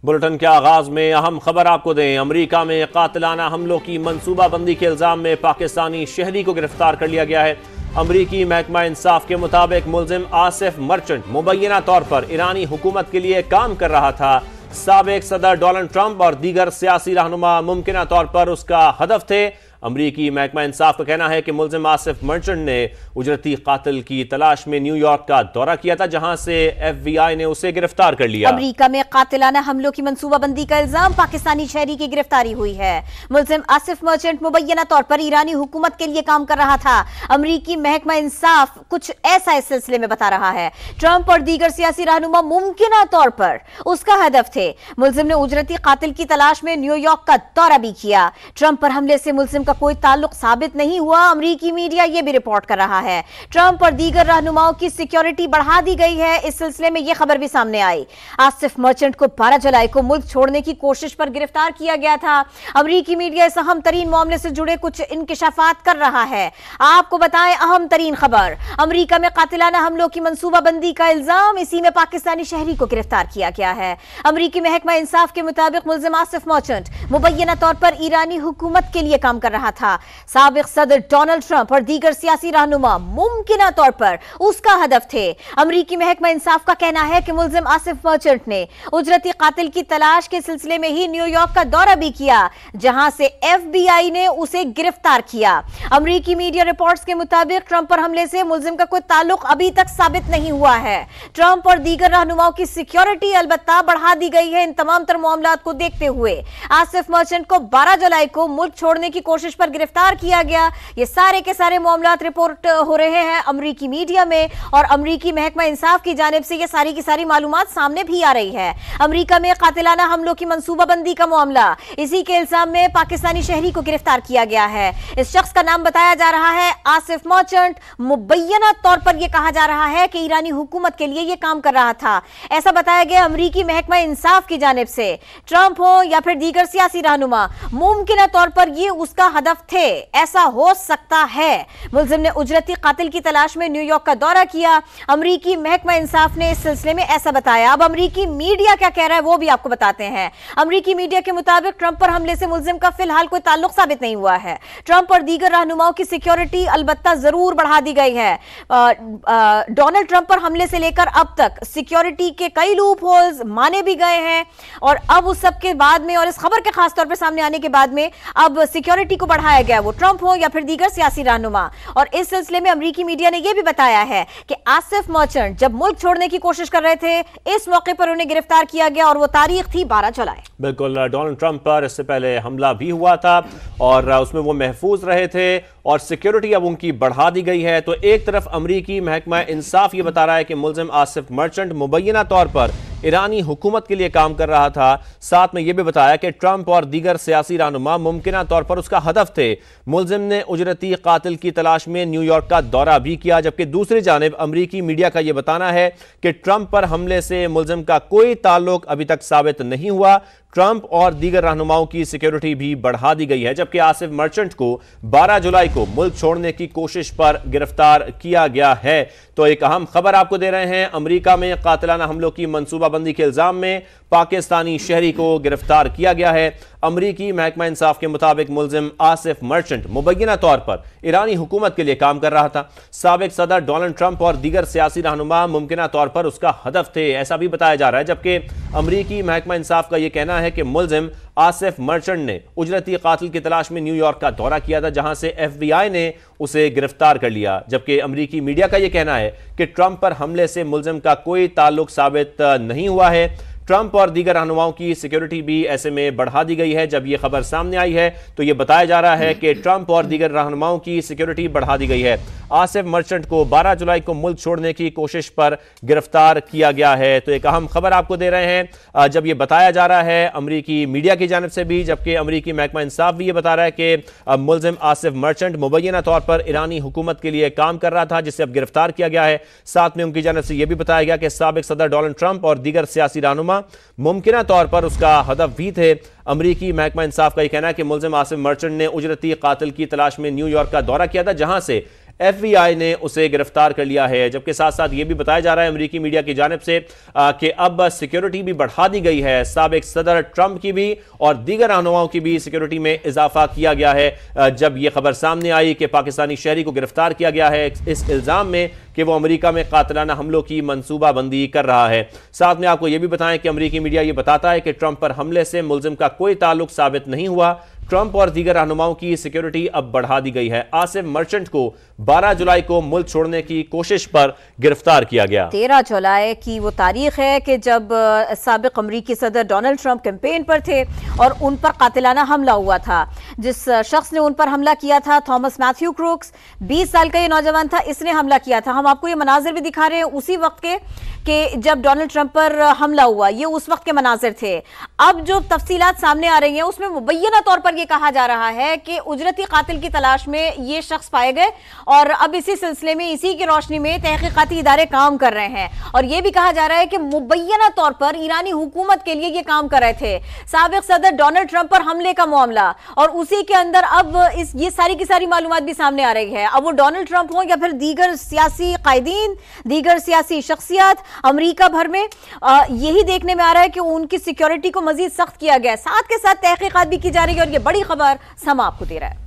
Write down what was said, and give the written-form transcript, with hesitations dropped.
Bulletin के आगाज में अहम खबर आपको दें। अमेरिका में कातिलाना हमलों की मंसूबाबंदी के इल्जाम में पाकिस्तानी शहरी को गिरफ्तार कर लिया गया है। अमरीकी महकमा इंसाफ के मुताबिक मुलजिम आसिफ मर्चेंट मुबैना तौर पर ईरानी हुकूमत के लिए काम कर रहा था। साबिक सदर डोनाल्ड ट्रंप और दीगर सियासी रहनुमा मुमकिना तौर पर उसका हदफ थे। अमरीकी महकमा इंसाफ का कहना है कि मुलजिम आसिफ मर्चेंट ने उजरती कातिल की तलाश में न्यूयॉर्क का दौरा किया था, जहां से FBI ने उसे गिरफ्तार कर लिया। अमरीका में कातिलाना हमलों की मंसूबाबंदी का इल्जाम, पाकिस्तानी शहरी की गिरफ्तारी हुई है। मुलजिम आसिफ मर्चेंट मुबैना तौर पर ईरानी हुकूमत के लिए काम कर रहा था। अमरीकी महकमा इंसाफ कुछ ऐसा इस सिलसिले में बता रहा है। ट्रंप और दीगर सियासी रहनुमा मुमकिना तौर पर उसका हदफ थे। मुलजिम ने उजरती कातिल की तलाश में न्यूयॉर्क का दौरा भी किया। ट्रंप पर हमले से मुलजिम का कोई ताल्लुक साबित नहीं हुआ। अमरीकी मीडिया यह भी रिपोर्ट कर रहा है ट्रंप और दीगर रहनुमाओं की सिक्योरिटी बढ़ा दी गई है। इस सिलसिले में यह खबर भी सामने आई। आसिफ मर्चेंट को 12 जुलाई को मुल्क छोड़ने की कोशिश पर गिरफ्तार किया गया था। अमरीकी मीडिया इस अहम तरीन मामले से जुड़े कुछ इंकिशाफात कर रहा है। आपको बताएं अहम तरीन खबर, अमरीका में कातिलाना हमलों की मंसूबाबंदी का इल्जाम, इसी में पाकिस्तानी शहरी को गिरफ्तार किया गया है। अमरीकी महकमा इंसाफ के मुताबिक मुलजिम आसिफ मर्चेंट मुबैना तौर पर ईरानी हुकूमत के लिए काम कर रहा था। साबिक सदर डोनाल्ड ट्रंप और दीगर सियासी रहनुमा मुमकिना तौर पर उसका हदफ थे। अमरीकी महकमा इंसाफ का कहना है कि मुलजिम आसिफ मर्चेंट ने उजरती कातिल की तलाश के सिलसिले में ही न्यूयॉर्क का दौरा भी किया, जहां से FBI ने उसे गिरफ्तार किया। अमरीकी मीडिया रिपोर्ट्स के मुताबिक ट्रंप पर हमले से मुलजिम का कोई ताल्लुक अभी तक साबित नहीं हुआ है। ट्रंप और दीगर रहनुमाओं की सिक्योरिटी अलबत्ता बढ़ा दी गई है। इन तमाम तर मामलात को देखते हुए आसिफ मर्चेंट को 12 जुलाई को मुल्क छोड़ने की कोशिश पर गिरफ्तार किया गया। ये सारे के सारे मामलात रिपोर्ट हो रहे हैं अमरीकी मीडिया में, और अमरीकी महकमा इंसाफ की जानिब से ये सारी की सारी मालूमात सामने भी आ रही है। अमरीका में कातिलाना हमलों की मंसूबाबंदी का मामला, इसी के इल्जाम में पाकिस्तानी शहरी को गिरफ्तार किया गया है। इस शख्स का नाम बताया जा रहा है आसिफ मर्चेंट। मुबैना तौर पर यह कहा जा रहा है कि ईरानी हुकूमत के लिए यह काम कर रहा था, ऐसा बताया गया अमरीकी महकमा इंसाफ की जानिब से। ट्रंप हो या फिर दीगर सियासी रहनुमा, मुमकिना तौर पर यह उसका हदफ थे, ऐसा हो सकता है। मुलजिम ने उजरती कातिल की तलाश में न्यूयॉर्क का दौरा किया। अमरीकी महकमा इंसाफ ने इस सिलसिले में ऐसा बताया। अब अमरीकी मीडिया क्या कह रहा है वो भी आपको बताते हैं। अमरीकी मीडिया के मुताबिक ट्रंप पर हमले से मुलजिम का फिलहाल कोई ताल्लुक साबित नहीं हुआ है। ट्रंप और दीगर रहनुमाओं की सिक्योरिटी अलबत्ता जरूर बढ़ा दी गई है। डोनाल्ड ट्रंप पर हमले से लेकर अब तक सिक्योरिटी के कई लूप होल्स माने भी गए हैं, और अब उस सब के बाद में और इस खबर के खास तौर पर सामने आने के बाद में अब सिक्योरिटी को बढ़ाया गया, वो ट्रंप हो या फिर दीगर सियासी रहनुमा। और इस सिलसिले में अमरीकी मीडिया ने यह भी बताया है कि आसिफ मर्चेंट जब मुल्क छोड़ने की कोशिश कर रहे थे, इस मौके पर उन्हें गिरफ्तार किया गया, और वो तारीख थी 12 जुलाई। बिल्कुल, डोनाल्ड ट्रंप पर इससे पहले हमला भी हुआ था और उसमें वो महफूज रहे थे, और सिक्योरिटी अब उनकी बढ़ा दी गई है। तो एक तरफ अमरीकी महकमा इंसाफ ये बता रहा है कि मुलजिम आसिफ मर्चेंट मुबैना तौर पर ईरानी हुकूमत के लिए काम कर रहा था। साथ में यह भी बताया कि ट्रंप और दीगर सियासी रहनुमा मुमकिना तौर पर उसका हदफ थे। मुलजिम ने उजरती कातिल की तलाश में न्यूयॉर्क का दौरा भी किया, जबकि दूसरी जानिब अमरीकी मीडिया का यह बताना है कि ट्रंप पर हमले से मुलजिम का कोई ताल्लुक अभी तक साबित नहीं हुआ। ट्रंप और दीगर रहनुमाओं की सिक्योरिटी भी बढ़ा दी गई है, जबकि आसिफ मर्चेंट को 12 जुलाई को मुल्क छोड़ने की कोशिश पर गिरफ्तार किया गया है। तो एक अहम खबर आपको दे रहे हैं। अमेरिका में कातिलाना हमलों की मंसूबाबंदी के इल्जाम में पाकिस्तानी शहरी को गिरफ्तार किया गया है। अमरीकी महकमा इंसाफ के मुताबिक मुलजिम आसिफ मर्चेंट मुबैना तौर पर ईरानी हुकूमत के लिए काम कर रहा था। साबिक सदर डोनाल्ड ट्रंप और दीगर सियासी रहनुमा मुमकिना तौर पर उसका हदफ थे, ऐसा भी बताया जा रहा है। जबकि अमरीकी महकमा इंसाफ का यह कहना है कि मुलजिम आसिफ मर्चेंट ने उजरती कातिल की तलाश में न्यूयॉर्क का दौरा किया था, जहां से FBI ने उसे गिरफ्तार कर लिया। जबकि अमरीकी मीडिया का यह कहना है कि ट्रंप पर हमले से मुलजिम का कोई ताल्लुक साबित नहीं हुआ है। ट्रंप और दीगर रहनुमाओं की सिक्योरिटी भी ऐसे में बढ़ा दी गई है। जब यह खबर सामने आई है तो यह बताया जा रहा है कि ट्रंप और दीगर रहनुमाओं की सिक्योरिटी बढ़ा दी गई है। आसिफ मर्चेंट को 12 जुलाई को मुल्क छोड़ने की कोशिश पर गिरफ्तार किया गया है। तो एक अहम खबर आपको दे रहे हैं जब यह बताया जा रहा है अमरीकी मीडिया की जानिब से भी, जबकि अमरीकी महकमा इंसाफ भी यह बता रहा है कि मुलजिम आसिफ मर्चेंट मुबैना तौर पर ईरानी हुकूमत के लिए काम कर रहा था, जिसे अब गिरफ्तार किया गया है। साथ में उनकी जानिब से यह भी बताया गया कि साबिक सदर डोनाल्ड ट्रंप और दीगर सियासी रहनुमा मुमकिना तौर पर उसका हदफ भी थे। अमरीकी महकमा इंसाफ का यह कहना है कि मुलजिम आसिफ मर्चेंट ने उजरती कातिल की तलाश में न्यूयॉर्क का दौरा किया था, जहां से FBI ने उसे गिरफ्तार कर लिया है। जबकि साथ साथ यह भी बताया जा रहा है अमेरिकी मीडिया की जानिब से कि अब सिक्योरिटी भी बढ़ा दी गई है। साबिक सदर ट्रंप की भी और दीगर रहनुमाओं की भी सिक्योरिटी में इजाफा किया गया है। जब यह खबर सामने आई कि पाकिस्तानी शहरी को गिरफ्तार किया गया है इस इल्जाम में कि वो अमेरिका में कातिलाना हमलों की मंसूबाबंदी कर रहा है। साथ में आपको यह भी बताएं कि अमेरिकी मीडिया यह बताता है कि ट्रंप पर हमले से मुलजिम का कोई ताल्लुक साबित नहीं हुआ। ट्रंप और दीगर रहनुमाओं की सिक्योरिटी अब बढ़ा दी गई है। आसिफ मर्चेंट को 12 जुलाई को मुल्क छोड़ने की कोशिश पर गिरफ्तार किया गया। 13 जुलाई की वो तारीख है कि जब साबिक अमरीकी सदर डोनाल्ड ट्रंप कैंपेन पर थे और उन पर कातिलाना हमला हुआ था। जिस शख्स ने उन पर हमला किया था थॉमस मैथ्यू क्रूक्स, 20 साल का ये नौजवान था, इसने हमला किया था। हम आपको ये मनाजिर भी दिखा रहे हैं उसी वक्त के कि जब डोनाल्ड ट्रंप पर हमला हुआ, ये उस वक्त के मनाजिर थे। अब जो तफसीलात सामने आ रही हैं उसमें मुबैना तौर पर यह कहा जा रहा है कि उजरती कातिल की तलाश में ये शख्स पाए गए और अब इसी सिलसिले में, इसी की रोशनी में तहकीकाती इदारे काम कर रहे हैं। और यह भी कहा जा रहा है कि मुबैना तौर पर ईरानी हुकूमत के लिए ये काम कर रहे थे। साबिक सदर डोनाल्ड ट्रंप पर हमले का मामला और उसी के अंदर अब ये सारी की सारी मालूमात भी सामने आ रही है। अब वो डोनाल्ड ट्रंप हो या फिर दीगर सियासी कायदीन, दीगर सियासी शख्सियत अमेरिका भर में, यही देखने में आ रहा है कि उनकी सिक्योरिटी को मजीद सख्त किया गया है। साथ के साथ तहकीकात भी की जा रही है और ये बड़ी खबर समा आपको दे रहा है।